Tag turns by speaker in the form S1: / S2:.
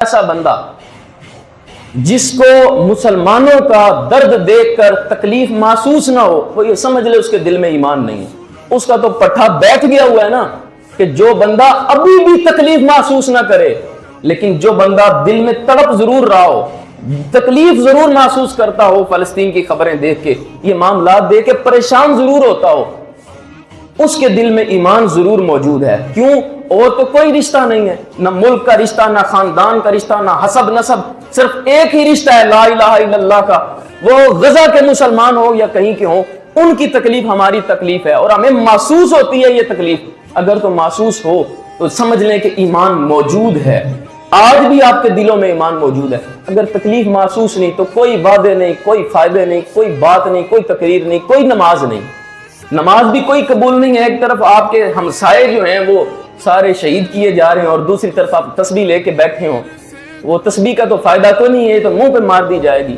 S1: ایسا بندہ جس کو مسلمانوں کا درد دیکھ کر تکلیف محسوس نہ ہو، وہ یہ سمجھ لے اس کے دل میں ایمان نہیں ہے۔ اس کا تو پٹھا بیٹھ گیا ہوا ہے نا کہ جو بندہ ابھی بھی تکلیف محسوس نہ کرے، لیکن جو بندہ دل میں تڑپ ضرور رہا ہو، تکلیف ضرور محسوس کرتا ہو، فلسطین کی خبریں دیکھ کے، یہ معاملات دیکھ کے پریشان ضرور ہوتا ہو، اس کے دل میں ایمان ضرور موجود ہے۔ کیوں؟ اور تو کوئی رشتہ نہیں ہے، نہ ملک کا رشتہ، نہ خاندان کا رشتہ، نہ حسب نسب، صرف ایک ہی رشتہ ہے لا الہ الا اللہ کا۔ وہ غزہ کے مسلمان ہو یا کہیں کے ہوں، ان کی تکلیف ہماری تکلیف ہے اور ہمیں محسوس ہوتی ہے یہ تکلیف۔ اگر تو محسوس ہو تو سمجھ لیں کہ ایمان موجود ہے، آج بھی آپ کے دلوں میں ایمان موجود ہے۔ اگر تکلیف محسوس نہیں تو کوئی وعدے نہیں، کوئی فائدے نہیں، کوئی بات نہیں، کوئی تقریر نہیں، کوئی نماز نہیں، نماز بھی کوئی قبول نہیں ہے۔ ایک طرف آپ کے ہمسائے جو ہیں وہ سارے شہید کیے جا رہے ہیں اور دوسری طرف آپ تسبیح لے کے بیٹھے ہوں، وہ تسبیح کا تو فائدہ تو نہیں ہے، تو منہ پہ مار دی جائے گی۔